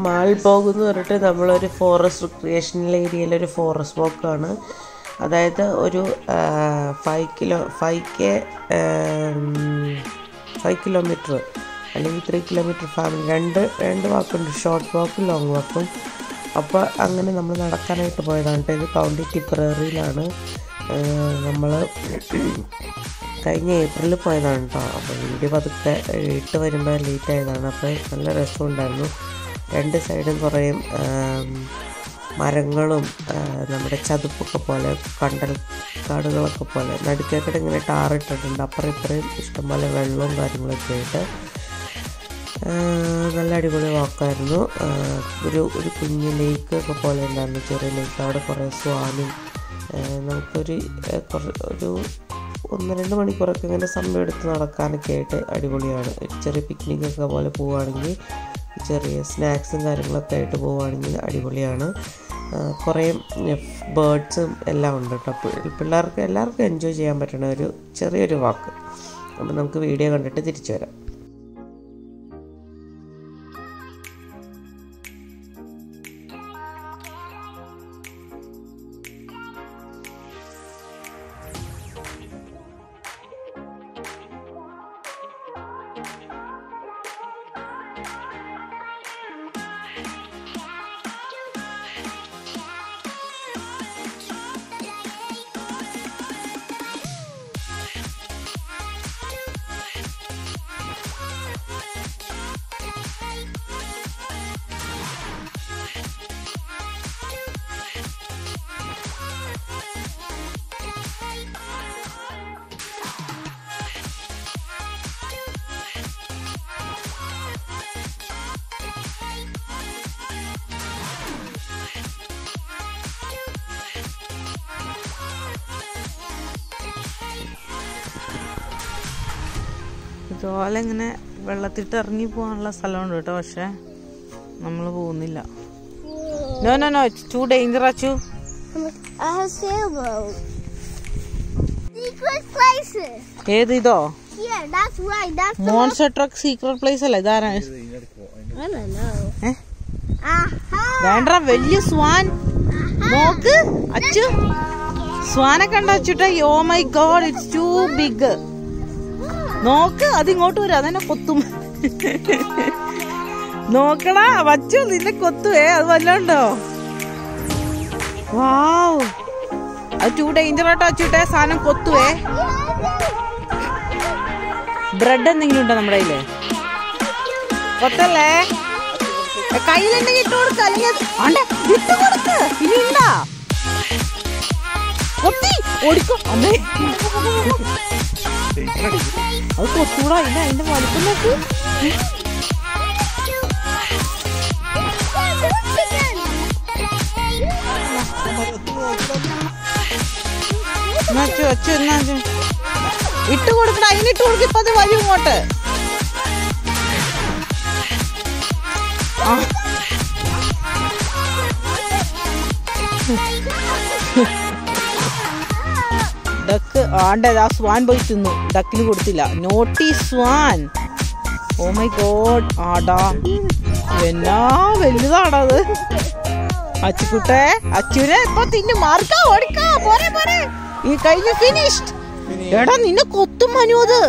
Mall ബോഗ് എന്ന് പറഞ്ഞിട്ട് നമ്മളൊരു ഫോറസ്റ്റ് റിക്രിയേഷണൽ ഏരിയയിലൊരു ഫോറസ്റ്റ് വാക്കാണ്. അതായത് ഒരു 5 കിലോമീറ്റർ അല്ലെങ്കിൽ 3 കിലോമീറ്റർ ഫാമിലി രണ്ട് വാക്കുണ്ട്, ഷോർട്ട് വാക്കും ലോങ് വാക്കും. അപ്പോൾ അങ്ങനെ നമ്മൾ നടക്കാനായിട്ട് പോയതാണ്. ഇത് കൗണ്ടി ടിപ്പററിയിലാണ്. നമ്മൾ കഴിഞ്ഞ ഏപ്രിലിൽ പോയതാണ് കേട്ടോ. അപ്പോൾ വീഡിയോ പതുക്കെ ഇട്ട് വരുമ്പോൾ ലേറ്റ് ആയതാണ്. അപ്പോൾ നല്ല രസമുണ്ടായിരുന്നു. രണ്ട് സൈഡും കുറേ മരങ്ങളും നമ്മുടെ ചതുപ്പൊക്കെ പോലെ കണ്ടൽ കാടുകളൊക്കെ പോലെ നടുക്കേക്കടെ ഇങ്ങനെ ടാറിട്ടിട്ടുണ്ട്. അപ്പുറം ഇപ്പുറം ഇഷ്ടംപോലെ വെള്ളവും കാര്യങ്ങളൊക്കെ ആയിട്ട് നല്ല അടിപൊളി വാക്കായിരുന്നു. ഒരു കുഞ്ഞ് ലേക്ക് ഒക്കെ പോലെ ഉണ്ടായിരുന്നു, ചെറിയ ലേക്ക്. അവിടെ കുറേ സ്വാനും നമുക്കൊരു 1-2 മണിക്കൂറൊക്കെ ഇങ്ങനെ സമയം എടുത്ത് നടക്കാനൊക്കെ ആയിട്ട് അടിപൊളിയാണ്. ചെറിയ പിക്നിക്കൊക്കെ പോലെ പോവുകയാണെങ്കിൽ, ചെറിയ സ്നാക്സും കാര്യങ്ങളൊക്കെ ആയിട്ട് പോവുകയാണെങ്കിൽ അടിപൊളിയാണ്. കുറേ ബേർഡ്സും എല്ലാം ഉണ്ട് കേട്ടോ. പിള്ളേർക്ക് എല്ലാവർക്കും എൻജോയ് ചെയ്യാൻ പറ്റുന്ന ഒരു ചെറിയൊരു വാക്ക്. അപ്പോൾ നമുക്ക് വീഡിയോ കണ്ടിട്ട് തിരിച്ചു വരാം. ഇതുപോലെ ഇങ്ങനെ വെള്ളത്തിട്ട് ഇറങ്ങി പോകാനുള്ള സ്ഥലമുണ്ട് കേട്ടോ. പക്ഷെ നമ്മൾ പോകുന്നില്ല. No no no, it's too danger Achu. ഏത് ഇതോ? മോൺസ്റ്റർ ട്രക്ക് സീക്രട്ട് പ്ലേസ് അല്ലേ? ഇതാരാ? വേണ്ട, വലിയ സ്വാൻ. നോക്ക് അച്ചു, സ്വാനെ കണ്ട അച്ചുട്ടെ. Oh my god, it's too big. നോക്ക്, അതിങ്ങോട്ട് വരും, അതെന്നെ കൊത്തും. നോക്കടാ വച്ചു, നിന്നെ കൊത്തുവേ. അത് വല്ലോണ്ടോ? വാവ്, അത് ടു ഡേഞ്ചർ ആട്ടോ അച്ചുട്ടെ. സാധനം കൊത്തുവേ. ബ്രെഡ് എന്തെങ്കിലും ഉണ്ടോ നമ്മുടെ കയ്യില്? കൊത്തല്ലേ? കയ്യിലുണ്ടെങ്കിൽ ഇട്ട് കൊടുക്ക, അല്ലെങ്കിൽ ഇട്ട് കൊടുക്ക്. ഇനി ഉണ്ടാ കൊത്തി ഓടിക്കും അമ്മേ. അത് കൊത്തൂടാ. ഇല്ല, അതിന്റെ വലിപ്പം നോക്ക്. അച്ചു എന്നാ ഇട്ട് കൊടുക്കട, അതിനിട്ട് കൊടുക്ക. ഇപ്പൊ അത് വരും ഇങ്ങോട്ട്. ഡക്ക് ആണ്ടത്, ആ സ്വാൻ പോയി തിന്നു. ഡക്കിന് കൊടുത്തില്ല. Naughty swan. Oh my God. ആടാ, എന്നാ വലുതാടാ അത്. അച്ചുകുട്ടെ, അച്ചുനെ ഇപ്പൊ തിന്നു. മാർക്കാ, ഓടിക്കാ. പോരെ പോരെ, ഈ കഴിഞ്ഞ ഫിനിഷ്ഡ്. എടാ, നിന്നെ കൊത്തും മനു അത്.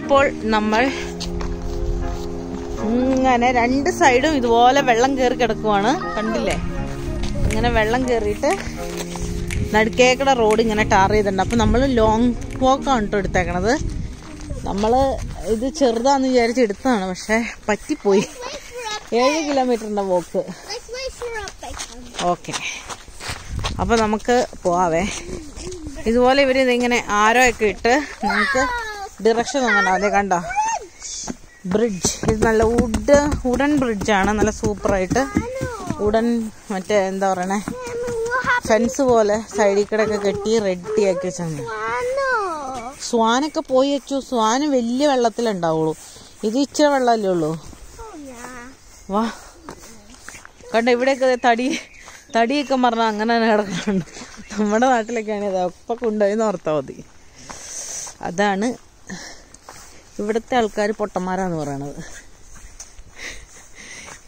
ഇപ്പോൾ നമ്മൾ ഇങ്ങനെ രണ്ട് സൈഡും ഇതുപോലെ വെള്ളം കയറി കിടക്കുവാണ്. കണ്ടില്ലേ? ഇങ്ങനെ വെള്ളം കയറിയിട്ട് നടുക്കേക്കട റോഡ് ഇങ്ങനെ ടാർ ചെയ്തിട്ടുണ്ട്. അപ്പം നമ്മൾ ലോങ് വാക്കാണ് കേട്ടോ എടുത്തേക്കണത്. നമ്മൾ ഇത് ചെറുതാന്ന് വിചാരിച്ച് എടുത്തതാണ്, പക്ഷെ പറ്റിപ്പോയി. 7 കിലോമീറ്ററിൻ്റെ വോക്ക്. ഓക്കെ, അപ്പോൾ നമുക്ക് പോവാവേ. ഇതുപോലെ ഇവർ ഇതിങ്ങനെ ആരോ ഒക്കെ ഇട്ട് നമുക്ക് ഡിറക്ഷൻ നോക്കണ്ട. അതേ കണ്ടോ ബ്രിഡ്ജ്. ഇത് നല്ല വുഡൻ ബ്രിഡ്ജാണ്. നല്ല സൂപ്പറായിട്ട് വുഡൻ മറ്റേ എന്താ പറയണേ ഫെൻസ് പോലെ സൈഡിൽ കൂടെ ഒക്കെ കെട്ടി റെഡിയാക്കി വെച്ചാൽ സ്വാനൊക്കെ പോയി വെച്ചു. സ്വാന് വലിയ വെള്ളത്തിലുണ്ടാവുള്ളൂ. ഇത് ഇച്ചിരി വെള്ളമല്ലേ ഉള്ളൂ. വാ കണ്ടോ, ഇവിടെയൊക്കെ തടിയൊക്കെ പറഞ്ഞാൽ അങ്ങനെ തന്നെ കിടക്കുന്നുണ്ട്. നമ്മുടെ നാട്ടിലൊക്കെയാണ് ഇതൊക്കെ കൊണ്ടുപോയി ഓർത്താൽ മതി. അതാണ് ഇവിടുത്തെ ആൾക്കാർ പൊട്ടന്മാരാന്ന് പറയണത്.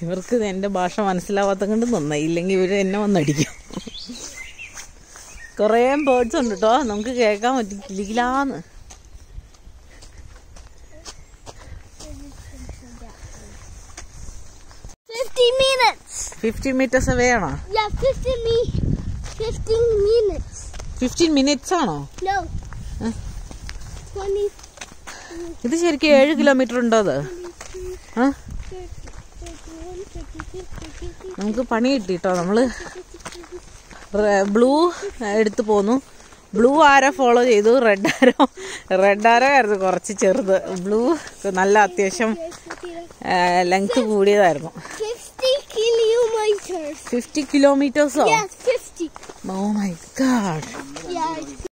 ഇവർക്ക് എൻ്റെ ഭാഷ മനസ്സിലാവാത്ത കൊണ്ട് നന്നായി, ഇല്ലെങ്കിൽ ഇവർ എന്നെ വന്നടിക്കും. കുറേ ബേർഡ്സ് ഉണ്ട് കേട്ടോ, നമുക്ക് കേൾക്കാൻ പറ്റില്ലാന്ന്. $50 meters away ആണോ? 15 minutes ആണോ? ഇത് ശരിക്കും 7 കിലോമീറ്റർ ഉണ്ടോ? അത് നമുക്ക് പണി കിട്ടിട്ടോ. നമ്മള് ബ്ലൂ എടുത്തു പോന്നു. ബ്ലൂ ആരോ ഫോളോ ചെയ്തു. റെഡ് ആരോ ആയിരുന്നു കുറച്ച് ചെറുത്. ബ്ലൂ നല്ല അത്യാവശ്യം length കൂടിയതായിരുന്നു. 50 kilometers. Oh my god.